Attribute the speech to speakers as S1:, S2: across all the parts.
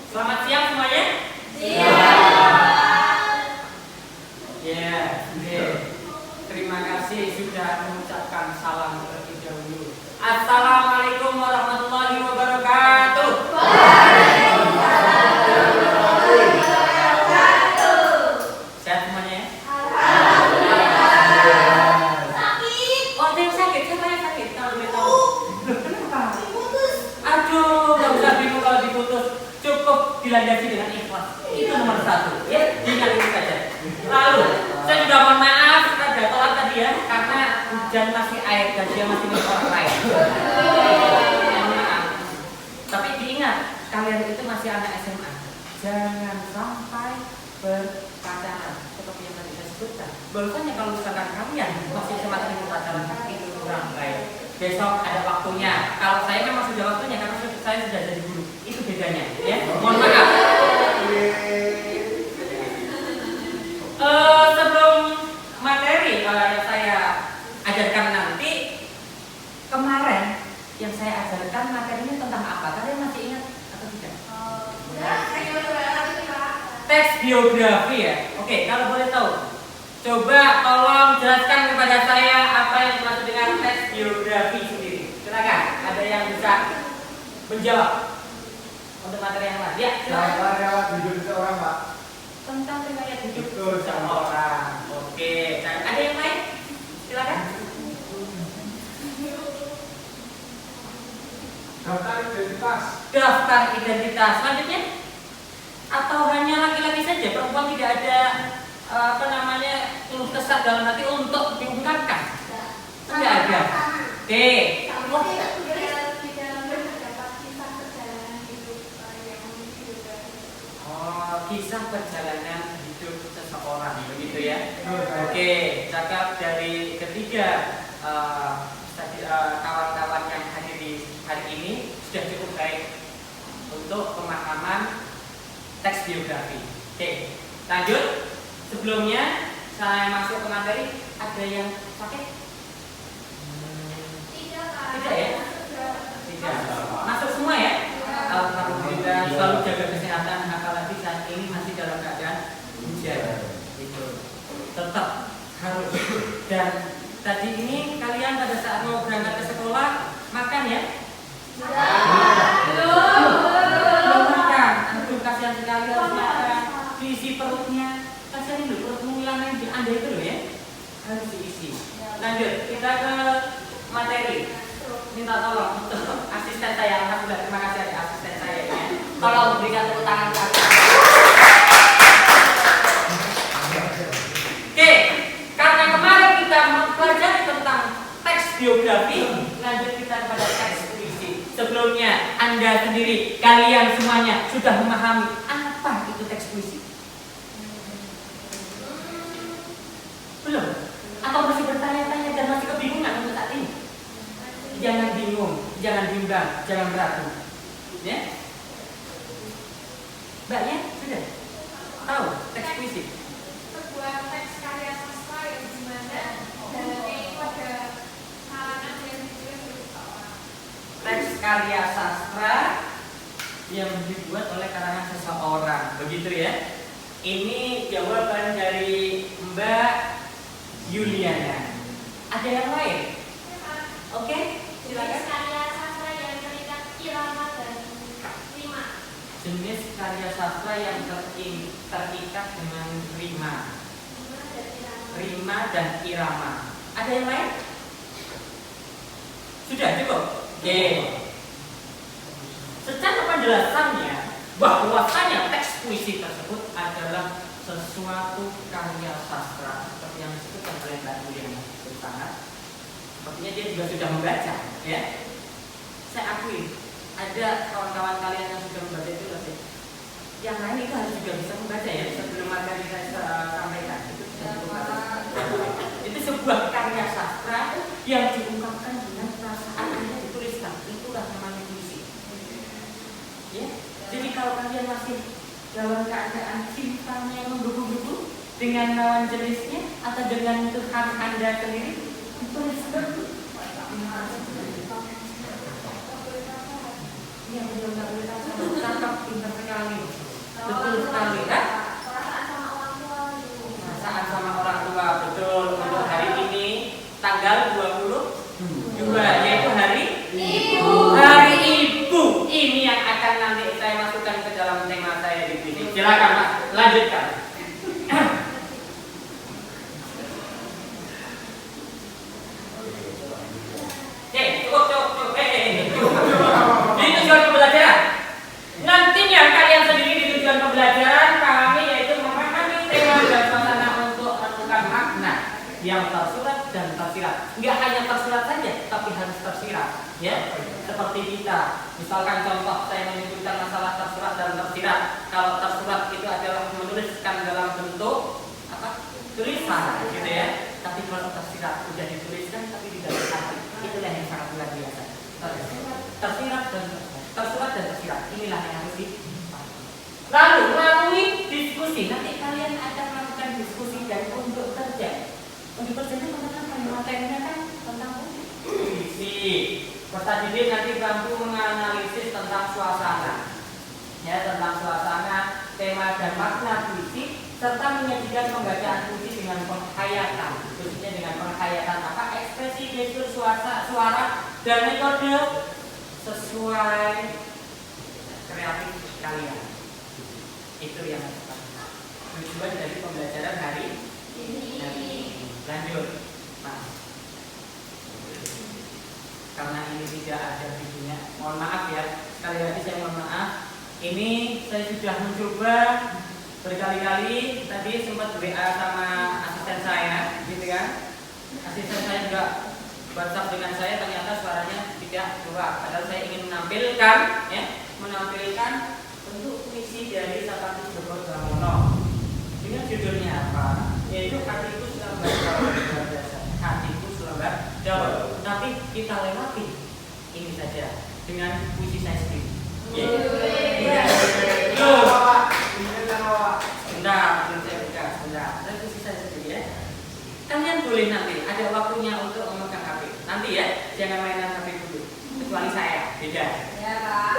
S1: Selamat siang semuanya. Ya, terima kasih sudah mengucapkan salam terlebih dahulu. Assalamualaikum warahmatullahi wabarakatuh. Sehat semuanya? Sakit. Oh, ada yang sakit. Siapa yang sakit? Kalau boleh tahu. Kenapa? Diputus. Aduh, nggak usah bingung kalau diputus. Cukup dilandasi dengan ikhlas. Itu nomor satu. Ya, tinggal itu saja. Lalu, saya juga mohon maaf ada telat tadi ya, karena hujan masih air dan dia masih mencorok air. Mohon maaf. Tapi diingat, kalian itu masih anak SMA. Jangan sampai berpacaran. Seperti yang tadi saya sebutkan. Bahwasanya kalau misalkan kalian masih SMA dan berpacaran, itu kurang baik. Besok ada waktunya. Kalau saya memang sudah waktunya karena saya sudah jadi guru. Itu bedanya, ya. Mohon maaf. Sebelum materi yang saya ajarkan nanti, kemarin yang saya ajarkan materinya tentang apa? Kalian masih ingat atau tidak? Teks biografi ya. Oke, kalau boleh tahu, coba tolong jelaskan kepada saya apa yang dimaksud dengan teks biografi sendiri. Silakan, ada yang bisa menjawab untuk materi yang lain. Ya, silakan.
S2: Lewat hidup seseorang, Pak.
S1: Tentang riwayat hidup seseorang. Oke, ada yang lain? Silakan.
S2: Daftar identitas.
S1: Daftar identitas. Selanjutnya, atau hanya laki-laki saja, perempuan tidak ada keluh kesah dalam hati untuk diungkapkan? Tidak ada. Oke. Kisah perjalanan hidup seseorang, begitu ya. Oke, cakap dari ketiga kawan-kawan yang hadir di hari ini sudah cukup baik untuk pemahaman teks biografi. Oke, lanjut. Sebelumnya saya masuk ke materi, ada yang sakit? Tidak ya? Tidak. Masuk semua ya? Alhamdulillah, selalu jaga kesehatan, apalagi saat ini masih dalam keadaan hujan. Itu tetap harus. Dan tadi ini kalian pada saat mau berangkat ke sekolah makan ya? Belum makan. Aduh, kasihan sekali harus makan. Diisi perutnya. Kasihan itu perutmu yang Anda itu loh ya. Harus diisi. Lanjut, kita ke materi. Minta tolong untuk asisten saya. Alhamdulillah, terima kasih adik asisten saya ya. Tolong berikan tepuk tangan kami. Oke, karena kemarin kita mempelajari tentang teks biografi, lanjut kita kepada teks puisi. Sebelumnya Anda sendiri, kalian semuanya sudah memahami apa itu teks puisi? Belum? Atau masih bertanya-tanya dan masih kebingungan untuk saat ini? Jangan bingung, jangan bimbang, jangan ragu. Ya? Mbaknya sudah tahu teks puisi?
S3: Sebuah teks karya sastra yang dimana dari pada kalangan yang dibuat oleh seseorang.
S1: Teks karya sastra yang dibuat oleh kalangan seseorang, begitu ya? Ini jawaban dari Mbak Yuliana. Ada yang lain? Oke?
S3: Jenis karya sastra yang terikat irama dan rima.
S1: Jenis karya sastra yang terikat dengan rima dan irama. Ada yang lain? Sudah cukup? Oke. Secara penjelasannya, bahwasanya teks puisi tersebut adalah sesuatu karya sastra seperti yang disebutkan oleh Mbak Yuliana sangat. Sepertinya dia juga sudah membaca, ya. Saya akui, ada kawan-kawan kalian yang sudah membaca itu lebih. Yang lain itu harus juga bisa membaca ya. Sebelum materi saya sampaikan itu sudah membaca. Itu sebuah karya sastra yang diungkapkan dengan perasaan Anda dituliskan. Itulah namanya puisi. Ya. Jadi kalau kalian masih dalam keadaan cintanya menggebu-gebu dengan lawan jenisnya atau dengan Tuhan Anda sendiri, tuliskan. Yang belum cakep pintar sekali. Betul sekali kan?
S3: Perasaan sama orang tua dulu.
S1: Perasaan sama orang tua, betul. Untuk hari ini tanggal 22 yaitu hari
S3: Ibu.
S1: Hari Ibu. Ini yang akan nanti saya masukkan ke dalam tema saya di sini. Silakan Mas, lanjutkan. Cukup. Di tujuan pembelajaran. Nantinya kalian sendiri di tujuan pembelajaran kami yaitu memahami tema dan suasana untuk menentukan makna yang tersurat dan tersirat. Enggak hanya tersurat saja, tapi harus tersirat. Ya, seperti kita. Misalkan contoh saya menyebutkan masalah tersurat dan tersirat. Kalau tersurat itu adalah menuliskan dalam bentuk apa? Tulisan, gitu ya. Tapi kalau tersirat sudah dituliskan tapi tidak tersirat. Itulah yang sangat luar biasa. Tersirat dan tersurat dan tersirat. Inilah yang harus dipahami. Lalu melalui diskusi, nanti kalian akan melakukan diskusi dan untuk kerja. Untuk kerjanya tentang apa? Materinya kan tentang puisi. Peserta didik nanti mampu menganalisis tentang suasana, ya tentang suasana, tema dan makna puisi, serta menyajikan pembacaan puisi dengan penghayatan, khususnya dengan penghayatan apa? Ekspresi, gestur, suara dan metode sesuai kreatif kalian. Itu yang pertama. Tujuan dari pembelajaran hari ini. Lanjut, Mas. Karena ini tidak ada videonya, mohon maaf ya. Sekali lagi saya mohon maaf. Ini saya sudah mencoba berkali-kali. Tadi sempat WA sama asisten saya, gitu kan? Asisten saya juga WhatsApp dengan saya, ternyata suaranya tidak keluar. Padahal saya ingin menampilkan bentuk puisi dari Sapati Djoko Damono dengan judulnya apa? Yaitu Hatiku Selembar Daun. Hatiku Selembar Daun. Tapi kita lewati ini saja dengan puisi saya sendiri. Sebentar. Dan puisi saya sendiri ya. Kalian boleh nanti ada waktunya untuk memegang HP. Nanti ya, jangan mainan HP dulu. Kecuali saya, beda.
S3: Ya Kak.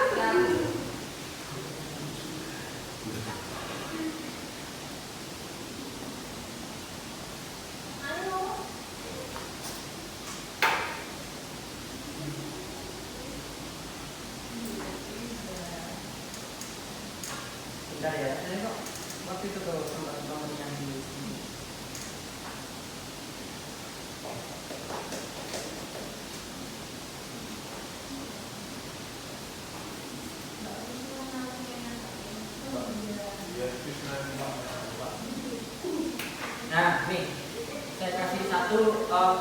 S1: Bentar ya, ini kok waktu itu kalau sempat bangun yang di sini. Nah, nih saya kasih satu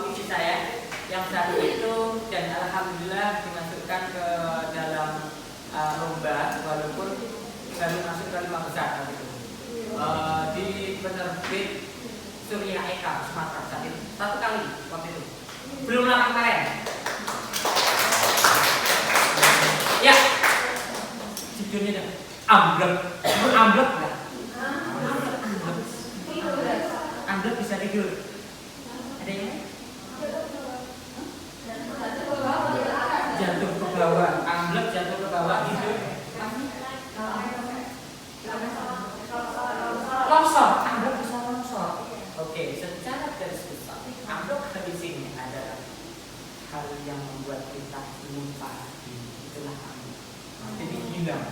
S1: puisi saya yang satu itu dan alhamdulillah dimasukkan ke dalam lomba walaupun baru masuk ke 5 besar gitu. Di penerbit Surya Eka Sumatera saat itu. Satu kali waktu itu. Belum lama kemarin. Ya. Judulnya dah amblek. Amblek enggak? Amblek bisa tidur. Ada yang lain? Jatuh ke bawah. Amblek jatuh ke bawah tidur. Longsor, amblek bisa longsor. Oke, secara garis besar, amblek di sini adalah hal yang membuat kita lupa. Itulah amblek. Jadi hilang.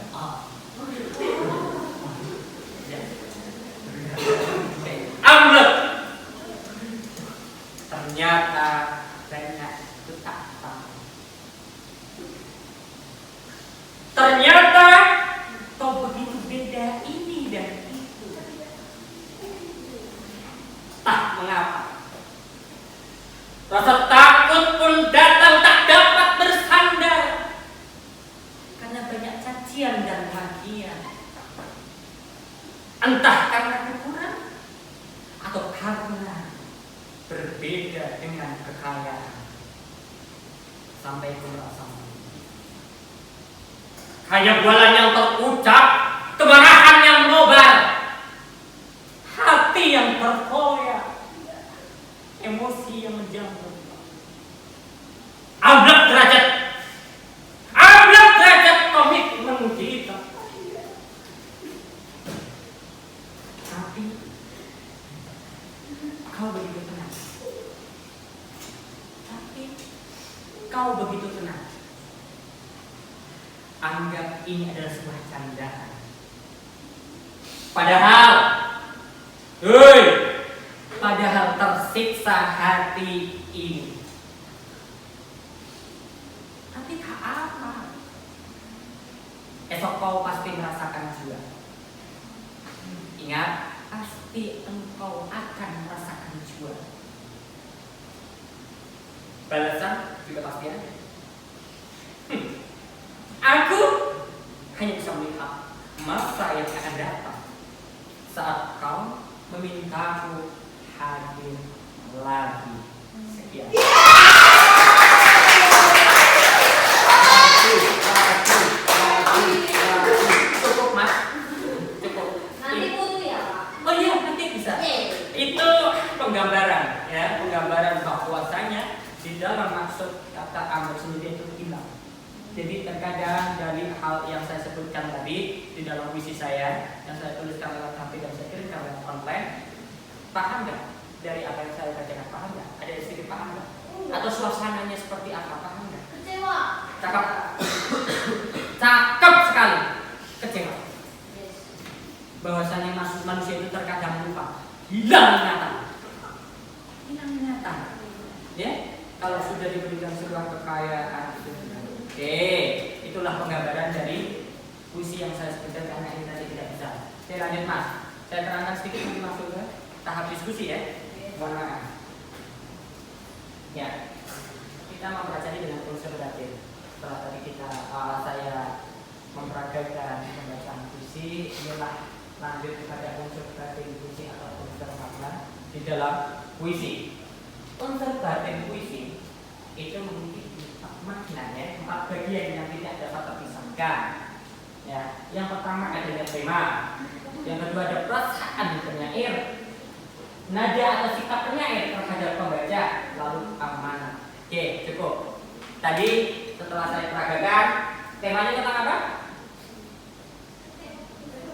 S1: Ya. Amblek. Ternyata banyak itu tak tahu. Ternyata kau begitu beda ini dan itu. Tak mengapa. Rasa takut pun datang tak dapat bersandar. Karena banyak cacian dan makian. Entah karena kekurangan atau karena berbeda dengan kekayaan. Sampai ke merasa hanya bualan yang terucap, kemarahan yang nobar, hati yang terkoyak, emosi yang menjamur. Amblek derajat komitmen kita. ini adalah sebuah candaan. Padahal tersiksa hati ini. Tapi tak apa. Esok kau pasti merasakan juga. Ingat, pasti engkau akan merasakan juga. Balasan juga pasti ada. Aku hanya bisa melihat masa yang akan datang saat kau memintaku hadir lagi. Sekian. Cukup mas, cukup.
S3: Nanti putu ya Pak?
S1: Oh iya, nanti bisa. Itu penggambaran, ya, penggambaran bahwasanya di dalam maksud kata amr sendiri itu hilang. Jadi terkadang dari hal yang saya sebutkan tadi di dalam puisi saya yang saya tuliskan lewat HP dan saya kirimkan lewat online, paham nggak dari apa yang saya bacakan? Paham nggak? Ada sedikit paham nggak? Atau suasananya seperti apa? Paham nggak?
S3: Kecewa.
S1: Cakep, cakep sekali. Kecewa. Bahwasanya manusia itu terkadang lupa, hilang ingatan. Ya, kalau sudah diberikan sebuah kekayaan itu. Oke, itulah penggambaran dari puisi yang saya sebutkan karena ini tadi tidak bisa. Oke, lanjut mas. Saya terangkan sedikit nanti masuk ke tahap diskusi ya. Ya, kita mempelajari dengan unsur datif. Setelah tadi saya memperagakan pembacaan puisi, inilah lanjut kepada unsur batin puisi atau unsur makna di dalam puisi. Unsur batin puisi itu memiliki maknanya 4 bagian yang tidak dapat terpisahkan. Ya, yang pertama adalah tema, yang kedua ada perasaan penyair, nada atau sikap penyair terhadap pembaca, lalu amanah. Oke, cukup. Tadi setelah saya peragakan, temanya tentang apa?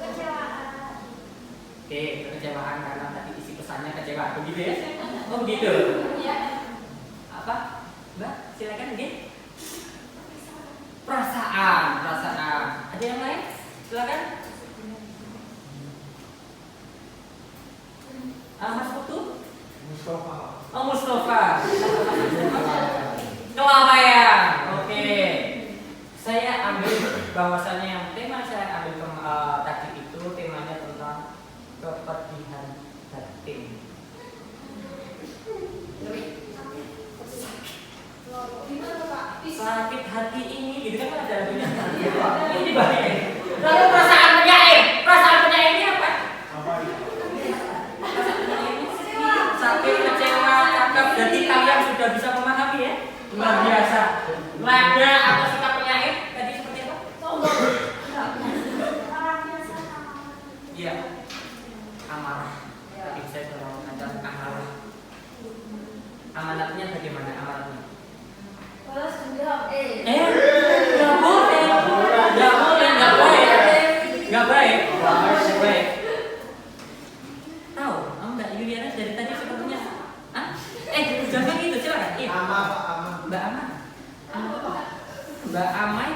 S3: Kecewaan.
S1: Oke, kekecewaan karena tadi isi pesannya kecewa, begitu ya? Oh begitu.
S3: Iya.
S1: Apa? Mbak, silakan mungkin. Perasaan. Ada yang lain? Silakan. Mas Putu?
S2: Mustafa.
S1: Oh Mustafa. Kelalaian. Oke. Saya ambil bahwasannya yang tema saya ambil tadi itu temanya tentang kepedihan batin.
S3: Gimana Pak?
S1: Sakit hati ini, gitu kan ada lagunya. Ini bahaya. Lalu perasaan penyair ini apa? Perasaan penyair ini sakit, kecewa, cakep. Jadi kalian sudah bisa memahami ya? Luar biasa. Nada atau sikap penyair tadi seperti apa?
S3: Sombong.
S1: Iya. Amarah. Tadi saya sudah mengajar amarah. Amanatnya bagaimana amanatnya?
S3: Balas dendam.
S1: Nggak baik. Tahu, Mbak Yuliana dari tadi sepertinya, jangan gitu, silakan. Iya. Mbak Amai,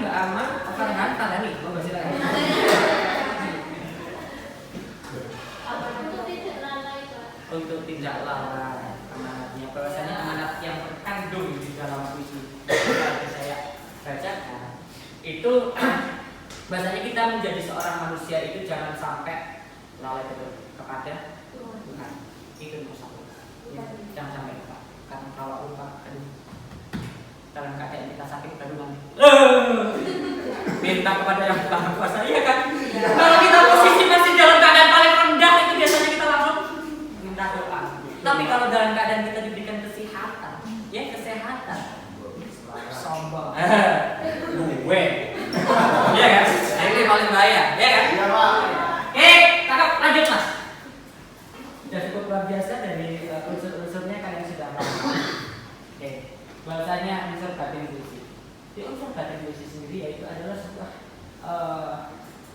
S1: Farhan, Tadani, monggo silakan. Untuk tidak lalai amanatnya, bahwasanya amanat yang terkandung di dalam puisi yang saya bacakan itu bahasanya kita menjadi seorang manusia itu jangan sampai lalai kepada Tuhan. Itu nomor 1. Jangan sampai lupa. Karena kalau lupa, dalam keadaan kita sakit baru nanti minta kepada yang Maha Kuasa, iya kan? Kalau kita posisi masih dalam keadaan paling rendah itu biasanya kita langsung minta doa. Tapi kalau dalam keadaan kita diberikan kesehatan, sombong. Gue. Iya kan? Ini paling bahaya, ya kan?
S2: Iya Pak.
S1: Oke, cakep, lanjut mas. Sudah cukup luar biasa dari unsur-unsurnya kalian sudah paham. Oke, bahasanya unsur batin puisi. Di unsur batin puisi sendiri yaitu adalah sebuah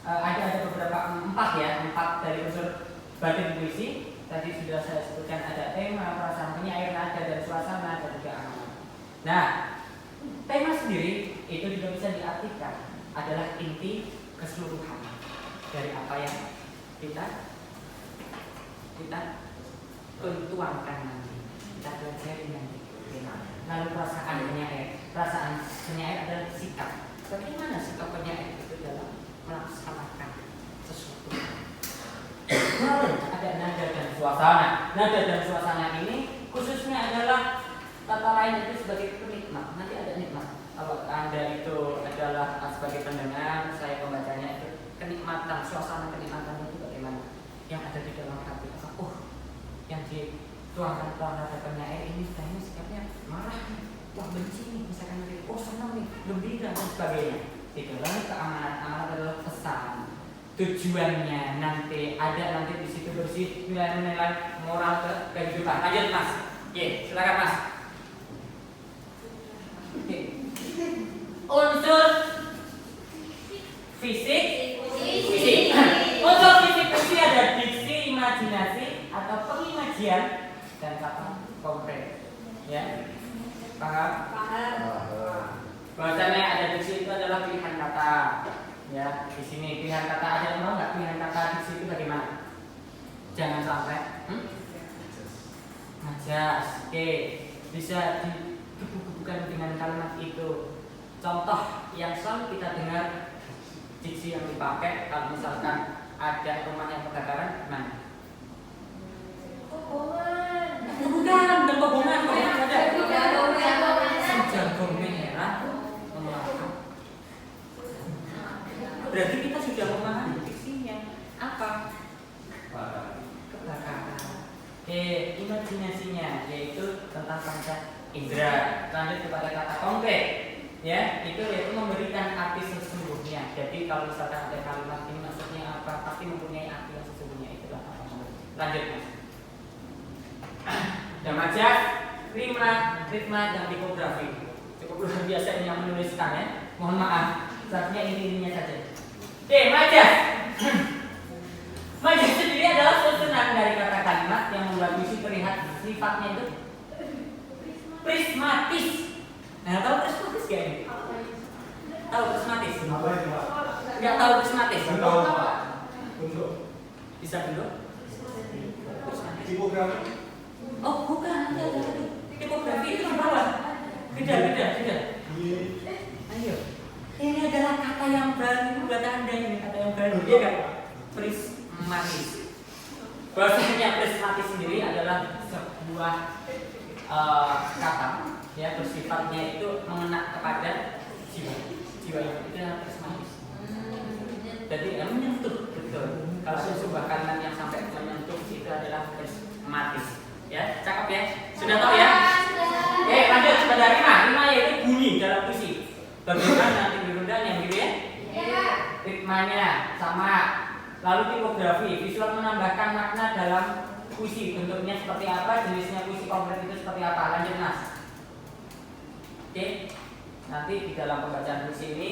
S1: ada beberapa 4 dari unsur batin puisi. Tadi sudah saya sebutkan ada tema, perasaan penyair, nada dan suasana dan juga amanat. Nah, tema sendiri itu juga bisa diartikan adalah inti keseluruhan dari apa yang kita tuangkan nanti, kita pelajari nanti. Lalu perasaan penyair adalah sikap. Bagaimana sikap penyair itu dalam melaksanakan sesuatu? Ada nada dan suasana. Nada dan suasana ini khususnya adalah kata lain itu sebagai penikmat. Nanti ada nikmat. Kalau Anda itu adalah sebagai pendengar, saya pembacanya itu kenikmatan, suasana kenikmatan itu bagaimana? Yang ada di dalam hati. Yang dituangkan terhadap penyair ini kayaknya sikapnya marah nih, wah benci nih, misalkan nanti, senang nih, gembira dan sebagainya. Itu lalu keamanan adalah pesan. Tujuannya nanti ada di situ bersih nilai-nilai moral kehidupan. Lanjut Mas. Silakan Mas. Unsur fisik. Unsur fisik ada diksi, imajinasi atau pengimajian dan kata konkret. Ya. Paham? Bahasanya ada diksi itu adalah pilihan kata. Ya, di sini pilihan kata ada yang mau nggak pilihan kata di situ bagaimana? Jangan sampai majas. Oke, bisa digebu-gebukan dengan kalimat itu. Contoh yang selalu kita dengar diksi yang dipakai kalau misalkan ada rumah yang kebakaran, gimana? Bukan kebohongan ada. Jagung merah melaka. Berarti kita sudah memahami diksinya. Apa? Kebakaran. Imajinasinya yaitu tentang panca indera. Lanjut kepada kata konkret. Ya, itu yaitu memberikan arti sesungguhnya. Jadi kalau misalkan ada kalimat ini maksudnya apa, pasti mempunyai arti yang sesungguhnya. Itulah apa. Lanjut Mas. Dan majas, ritma dan tipografi. Tipografi biasanya yang menuliskan ya. Mohon maaf, seharusnya intinya saja. Majas. Majas sendiri adalah susunan dari kata kalimat yang membuat puisi terlihat sifatnya itu prismatis. Nah, tahu prismatis gak ini? Tahu prismatis? Gak tahu prismatis?
S2: Tahu Pak. Untuk
S1: Bisa dulu? Prismatis.
S2: tipografi.
S1: Oh bukan, ada. Tipografi itu di bawah. Beda. Ayo. Ini adalah kata yang baru buat Anda ini, kata yang baru. Iya kan? Prismatis. Bahasanya prismatis sendiri adalah sebuah kata ya bersifatnya itu mengena kepada jiwa itu yang prismatis. Jadi menyentuh betul. Kalau sebuah kalimat yang sampai menyentuh itu adalah prismatis. Ya, cakep ya. Sudah tahu ya? Lanjut kepada rima. Rima yaitu bunyi dalam puisi. Bagaimana tinggi rendahnya gitu ya? Ritmanya sama. Lalu tipografi, visual menambahkan makna dalam puisi. Bentuknya seperti apa, jenisnya puisi konkret itu seperti apa. Lanjut Mas. Nanti di dalam pembacaan puisi ini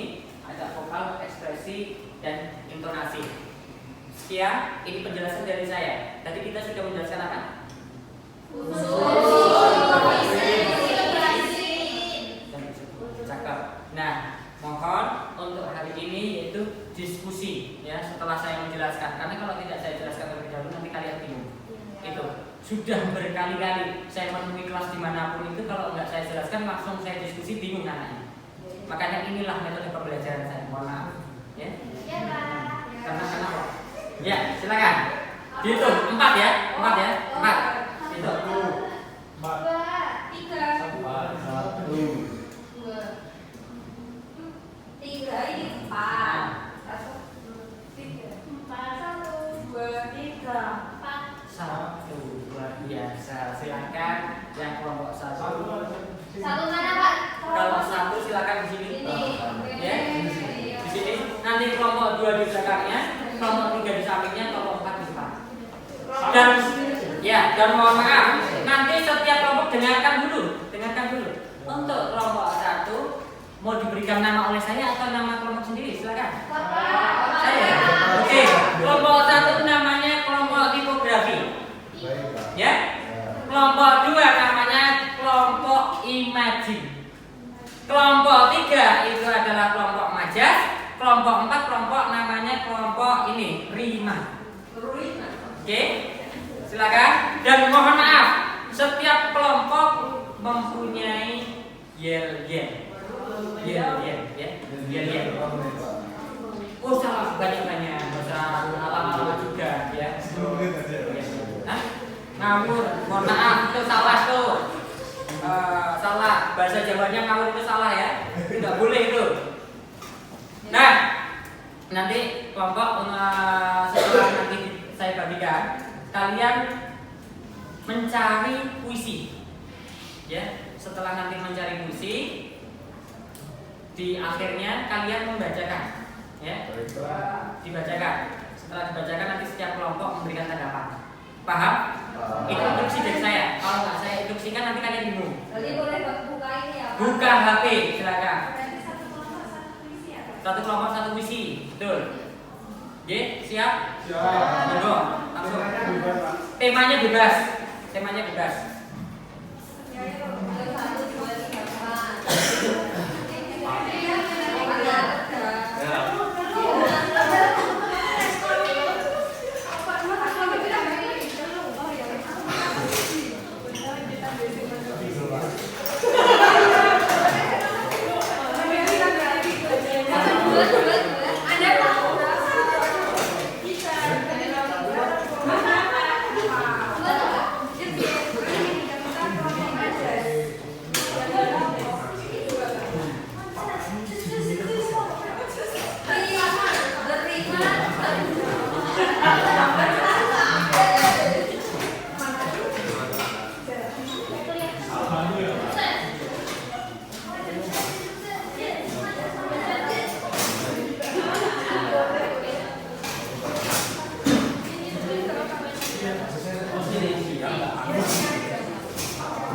S1: ada vokal, ekspresi, dan intonasi. Sekian, ini penjelasan dari saya. Tadi kita sudah menjelaskan apa? Cakep. Nah, mohon untuk hari ini yaitu diskusi ya setelah saya menjelaskan. Karena kalau tidak saya jelaskan terlebih dahulu nanti kalian bingung. Itu sudah berkali-kali saya menemui kelas dimanapun itu kalau nggak saya jelaskan langsung saya diskusi bingung anaknya. Makanya inilah metode pembelajaran saya. Mohon maaf. Ya. Karena kenapa? Ya, silakan. Dihitung 4 ya. 4 ya. 4. Itu.
S3: 2, 3.
S2: 1.
S3: 3 ini 4. 1, 2, 3, 4.
S1: 1, luar biasa. Silakan yang kelompok 1.
S3: Satu mana Pak?
S1: Kalau 1 silakan di sini.
S3: Ini.
S1: Ya. Di sini. Nanti kelompok 2 di belakangnya, kelompok 3 di sampingnya, kelompok 4 di depan. Dan mohon maaf, nanti setiap kelompok dengarkan dulu. Untuk kelompok 1 mau diberikan nama oleh saya atau nama kelompok sendiri? Silakan. Saya. Oke. Kelompok 1 namanya kelompok tipografi. Ya. Kelompok 2 namanya kelompok imajin. Kelompok 3 itu adalah kelompok majas. kelompok 4 kelompok namanya kelompok ini Rima. Oke, silakan. Dan mohon maaf, setiap kelompok mempunyai yel-yel. Yel-yel. Oh salah, banyak-banyak. Bahasa lama-lama juga ya. Hah? Ngawur, mohon maaf, itu salah tuh. Salah, bahasa Jawanya ngawur itu salah ya. Tidak boleh itu. Nah, nanti kelompok setelah nanti saya bagikan, kalian mencari puisi. Ya, setelah nanti mencari puisi, di akhirnya kalian membacakan. Ya, dibacakan. Setelah dibacakan nanti setiap kelompok memberikan tanggapan. Paham? Itu instruksi dari saya. Kalau nggak saya instruksikan nanti kalian bingung.
S3: Jadi boleh buka ini ya?
S1: Buka HP, silakan.
S3: Berarti satu kelompok satu puisi ya?
S1: Satu kelompok satu puisi, betul. Oke, siap?
S2: Siap.
S1: Monggo, langsung.
S2: Bebas, Pak.
S1: Temanya bebas. Temanya bebas.
S3: Ya, ya, satu, dua, tiga, empat.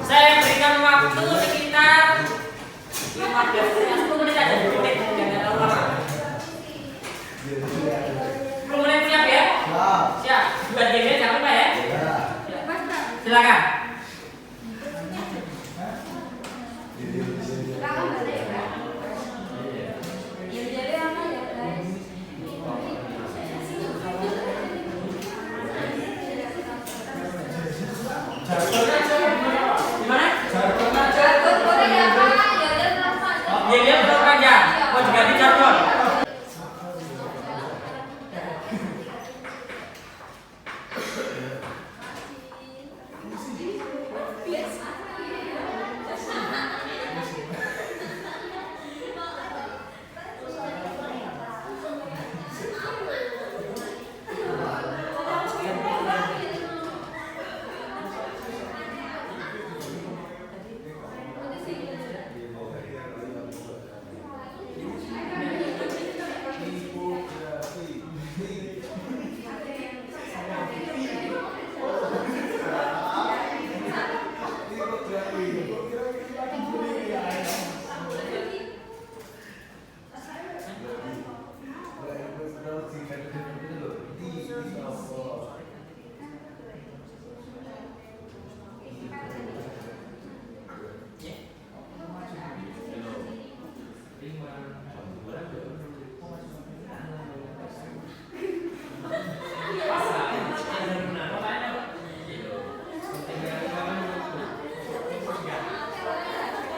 S1: Saya berikan waktu sekitar 10 menit aja, 10 menit, jangan terlalu lama. 10 menit siap ya? Siap. Buat game jangan lupa ya. Silakan. Gimana? Dia terlalu panjang. Mau diganti jargon.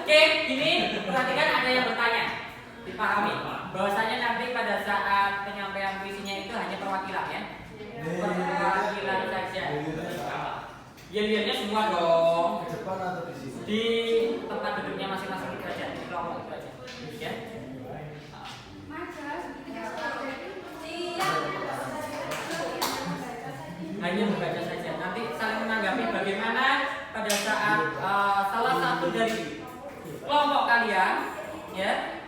S1: Oke, ini perhatikan ada yang bertanya. Dipahami bahwasanya nanti pada saat penyampaian puisinya itu hanya perwakilan ya. Perwakilan saja. Yel-yelnya semua dong. Di tempat duduknya masing-masing itu aja, di kelompok itu aja. Ya. Hanya membaca saja. Nanti saling menanggapi bagaimana pada saat salah satu dari kelompok kalian ya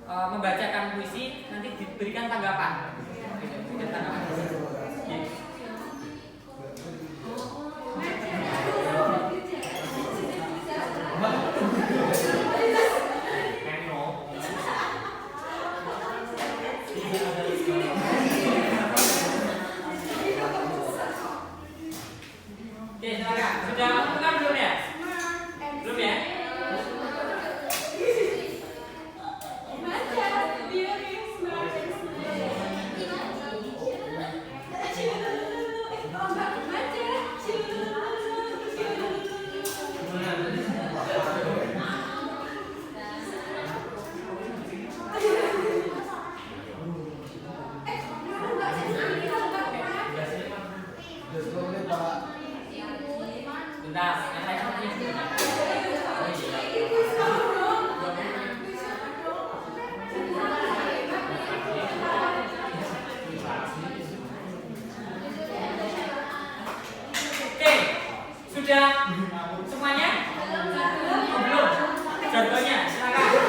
S1: membacakan puisi, nanti diberikan tanggapan. Diberikan tanggapan. Ya. Oke, silakan. Sudah lakukan belum ya? Belum ya?
S3: Baca sendiri.
S1: Sudah semuanya? Oh, belum. Contohnya, silakan.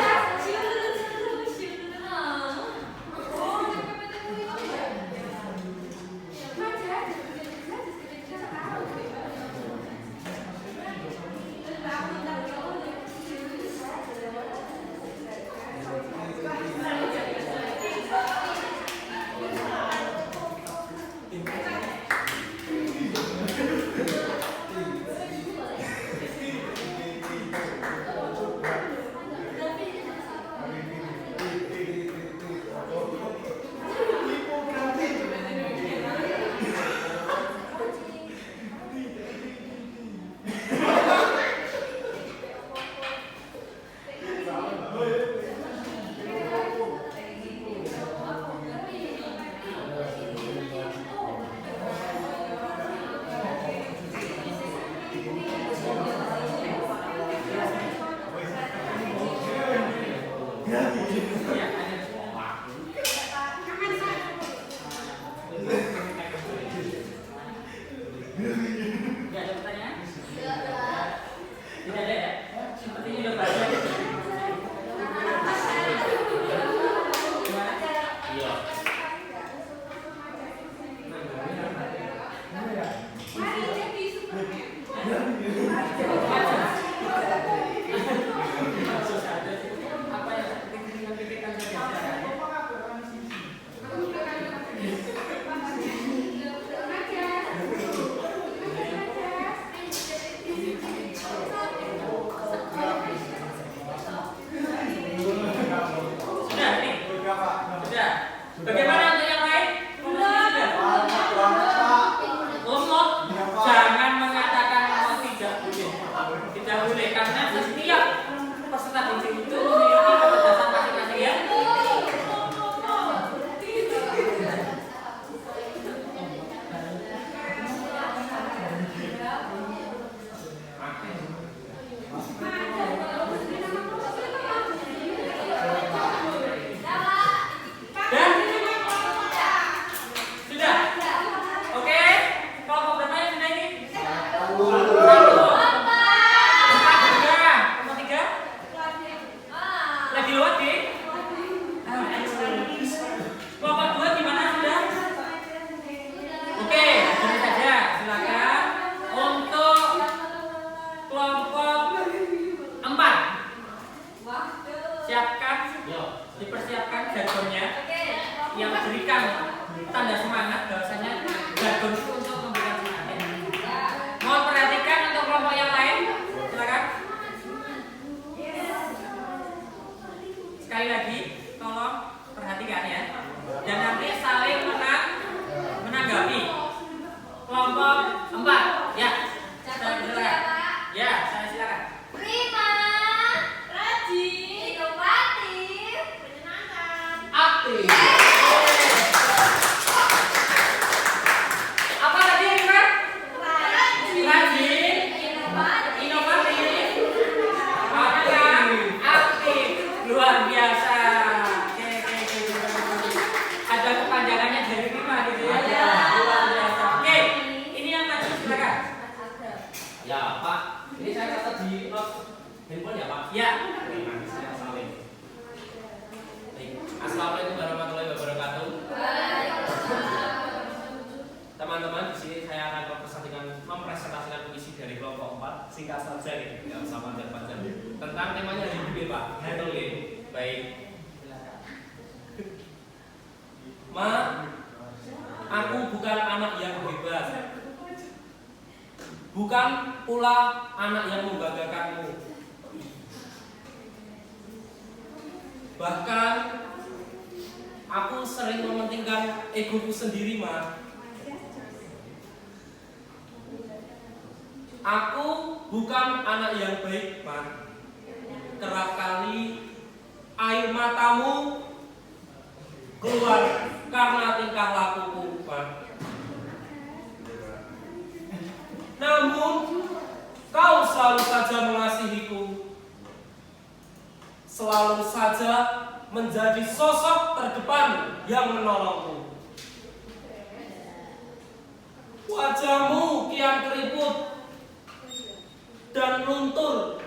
S4: dan luntur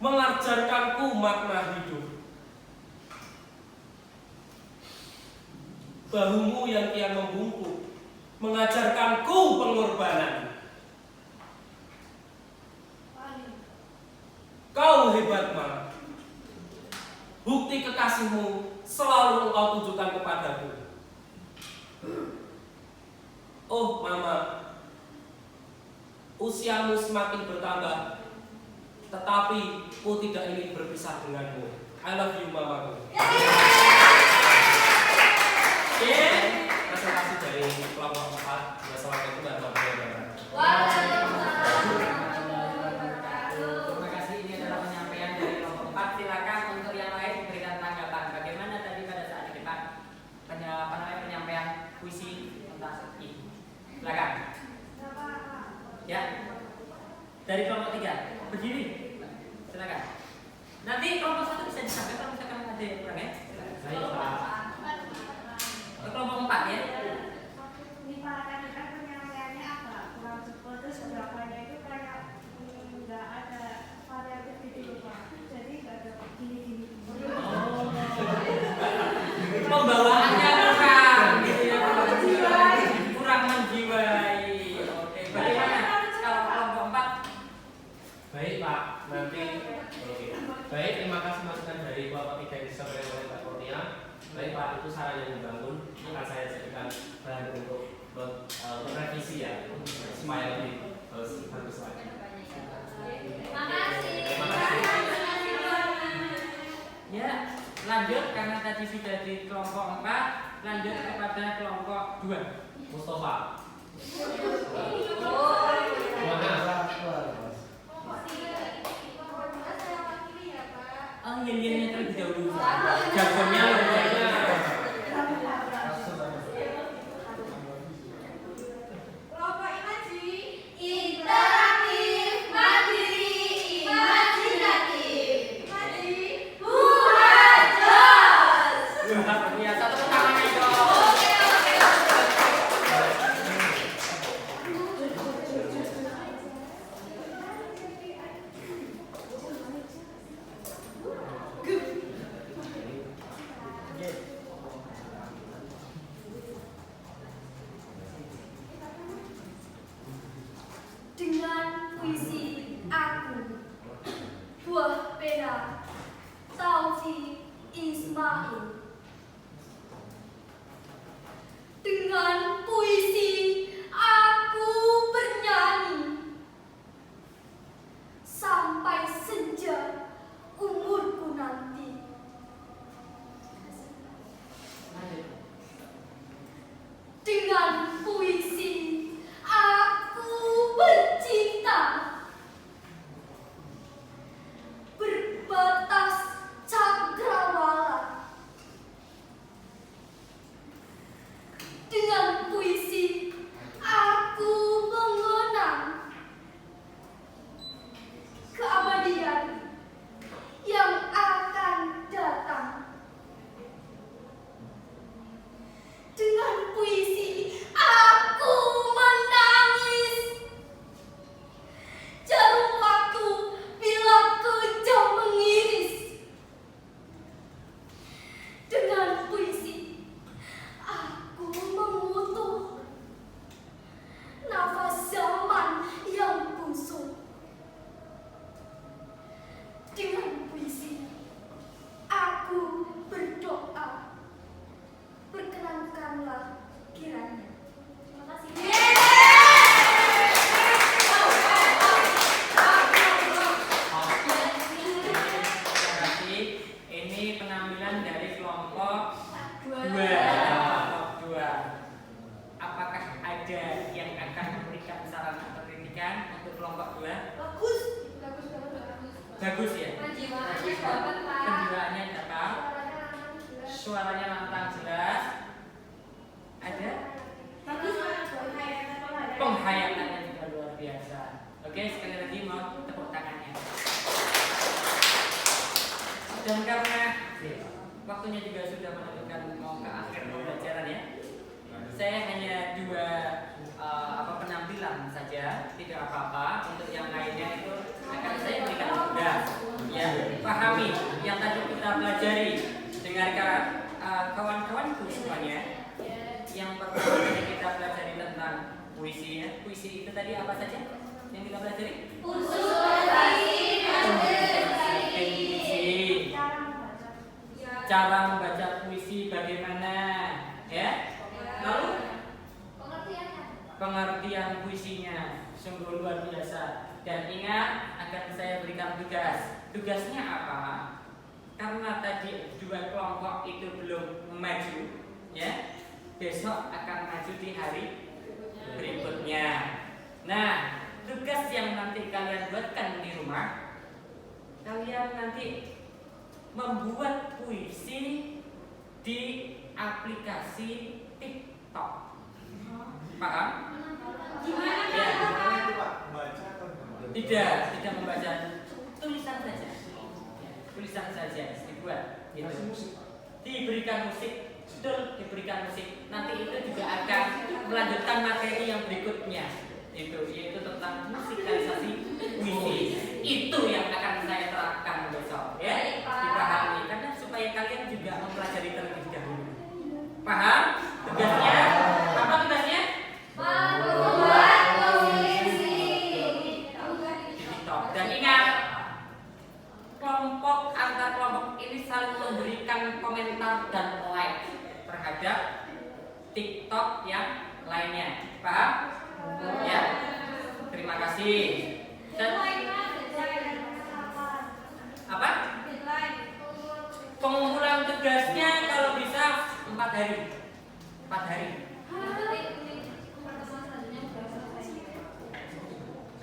S4: mengajarkanku makna hidup. Bahumu yang kian membungkuk mengajarkanku pengorbanan. Kau hebat, Ma. Bukti kekasihmu selalu engkau tunjukkan kepadaku. Oh, Mama, usiamu semakin bertambah, tetapi ku tidak ingin berpisah denganmu. I love you, Mamaku. Oke, terima kasih dari kelompok 4. Wassalamualaikum warahmatullahi wabarakatuh.
S1: Terima kasih, ini adalah penyampaian dari kelompok 4. Silakan untuk yang lain memberikan tanggapan. Bagaimana tadi pada saat di depan penyampaian puisi tentang ini. Silakan. Ya. Dari kelompok 3. Berdiri. Silakan. Nanti kelompok 1 bisa disampaikan kalau misalkan ada yang kurang ya.
S2: Baik, Pak.
S1: Kelompok 4 ya.
S3: Ini Pak, tadi kan penyampaiannya agak kurang cepat, terus berapanya itu kayak nggak ada variatif gitu Pak. Jadi nggak ada gini-gini.
S1: Pembawaannya kurang gitu ya, kurang menjiwai. Oke, bagaimana kalau kelompok 4?
S4: Baik, Pak. Nanti oke. Baik, terima kasih masukan dari kelompok 3 yang disampaikan oleh Pak Kurnia. Baik, Pak, itu saran yang membangun. Akan saya jadikan bahan untuk merevisi ya, supaya lebih bagus lagi.
S3: Terima kasih.
S4: Terima kasih.
S1: Ya, lanjut karena tadi sudah di kelompok 4, lanjut kepada kelompok 2.
S4: Mustafa.
S1: Oh, yin-yinnya terlebih dahulu. Jagonya lebih
S3: Kelompok imaji, interaktif, mandiri, imajinatif. Imaji, hurajos.
S1: luar biasa, tepuk tangannya dong.
S5: Dengan puisi aku, buah pena Taufik Ismail. Dengan puisi aku bernyanyi sampai senja umurku nanti. Dengan puisi aku bercinta, berbatas cakrawala. Dengan puisi aku mengenang keabadian yang akan datang. Dengan puisi aku menangis jarum waktu bila kejam mengiris. Dengan puisi aku mengutuk nafas zaman yang busuk. Dengan puisi aku berdoa, perkenankanlah kiranya. Terima kasih.
S1: Terima kasih. Ini penampilan dari kelompok 2. Apakah ada yang akan memberikan saran atau kritikan untuk kelompok 2?
S3: Bagus, bagus banget.
S1: Bagus ya?
S3: Penjiwaannya dapat Pak.
S1: Penjiwaannya dapat, suaranya lantang jelas. Ada?
S3: Bagus banget. Penghayatan.
S1: Penghayatannya juga luar biasa. Oke, sekali lagi mau tepuk tangannya. Dan karena waktunya juga sudah menentukan mau ke akhir pembelajaran ya, saya hanya 2 penampilan saja, tidak apa-apa. Untuk yang lainnya itu kawan-kawanku semuanya, yang pertama tadi kita pelajari tentang puisi ya. Puisi itu tadi apa saja yang kita pelajari?
S5: Puisi.
S1: Cara membaca puisi bagaimana ya? Lalu pengertian puisinya sungguh luar biasa. Dan ingat, akan saya berikan tugas. Tugasnya apa? Karena tadi dua kelompok itu belum maju, ya. Besok akan maju di hari berikutnya. Nah, tugas yang nanti kalian buatkan di rumah, kalian nanti membuat puisi di aplikasi TikTok. Paham?
S5: Gimana?
S1: Ya.
S2: Baca atau
S1: Tidak membaca, tulisan saja. Ya, tulisan saja dibuat. Gitu.
S2: Kasih musik, Pak.
S1: Diberikan musik, betul, diberikan musik. Nanti itu juga akan melanjutkan materi yang berikutnya. Itu yaitu tentang musikalisasi puisi. Itu yang akan saya terapkan besok, ya. Dipahami karena supaya kalian juga mempelajari terlebih dahulu. Paham? Tugasnya apa tugasnya? Dan ingat, kelompok antar kelompok ini saling memberikan komentar dan like terhadap TikTok yang lainnya. Paham? Ya. Terima kasih. Dan apa? Pengumpulan tugasnya kalau bisa 4 hari. 4 hari.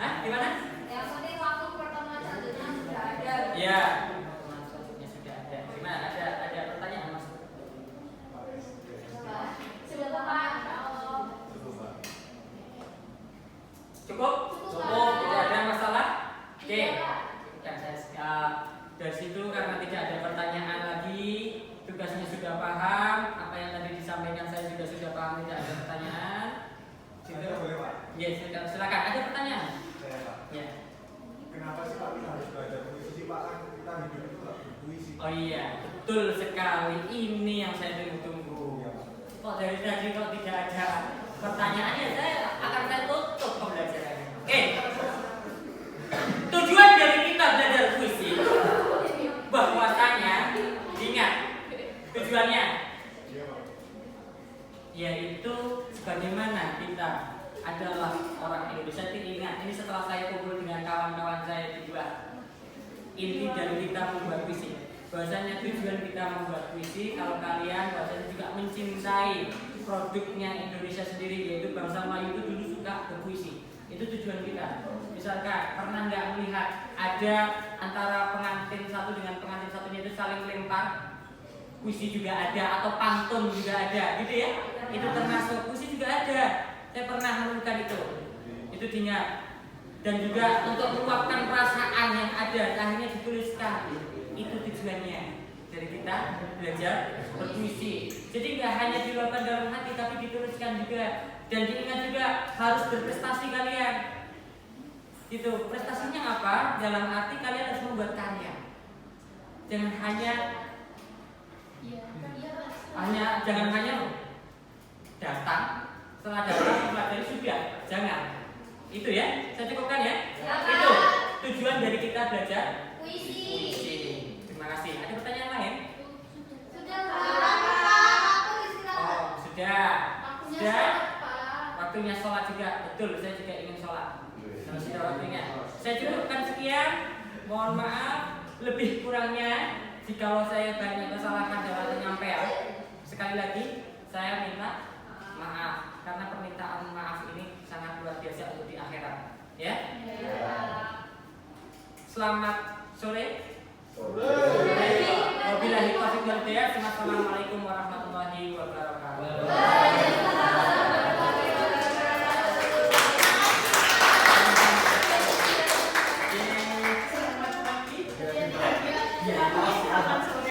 S1: Hah? Gimana? Ya, selanjutnya sudah ada. Gimana? Ada pertanyaan Mas? Cukup? Tidak ada masalah? Oke. Ya, dari situ karena tidak ada pertanyaan lagi, tugasnya sudah paham, apa yang tadi disampaikan saya juga sudah paham, tidak ada pertanyaan.
S2: Saya boleh, Pak?
S1: Ya, silakan. Ada pertanyaan?
S2: Saya, Pak.
S1: Ya.
S2: Kenapa sih Pak kita harus belajar puisi, Pak? Kan kita hidup itu nggak berpuisi.
S1: Oh iya, betul sekali. Ini yang saya tunggu-tunggu.
S2: Iya, Pak.
S1: Kok dari tadi kok tidak ada pertanyaannya, saya akan tutup pembelajarannya. Oke. Tujuan dari kita belajar puisi bahwasanya, ingat tujuannya,
S2: Iya, Pak.
S1: yaitu sebagaimana kita adalah orang Indonesia. Ingat, ini setelah saya kumpul dengan kawan-kawan saya juga, inti dari kita membuat puisi, bahwasanya tujuan kita membuat puisi, kalau kalian bahwasanya juga mencintai produknya Indonesia sendiri, yaitu bangsa Melayu itu dulu suka berpuisi. Itu tujuan kita. Misalkan pernah nggak melihat ada antara pengantin satu dengan pengantin satunya itu saling lempar puisi juga ada, atau pantun juga ada, gitu ya? Itu termasuk puisi juga ada. Saya pernah menemukan itu diingat. Dan juga untuk meluapkan perasaan yang ada, akhirnya dituliskan. Itu tujuannya dari kita belajar berpuisi. Jadi nggak hanya diluapkan dalam hati, tapi dituliskan juga. Dan diingat juga harus berprestasi kalian. Gitu. Prestasinya apa? Dalam arti kalian harus membuat karya. Jangan hanya jangan hanya datang, setelah datang mempelajari sudah, jangan. Itu ya, saya cukupkan ya. Itu tujuan dari kita belajar puisi. Terima kasih. Ada pertanyaan lain? Oh, sudah. Waktunya sholat juga. Betul, saya juga ingin sholat. Kalau sudah waktunya, saya cukupkan sekian. Mohon maaf lebih kurangnya jikalau saya banyak kesalahan dalam penyampaian. Sekali lagi saya minta maaf karena permintaan maaf ini sangat luar biasa untuk di akhirat. Ya. Selamat sore. Wabillahi taufiq wal hidayah. Assalamualaikum warahmatullahi wabarakatuh.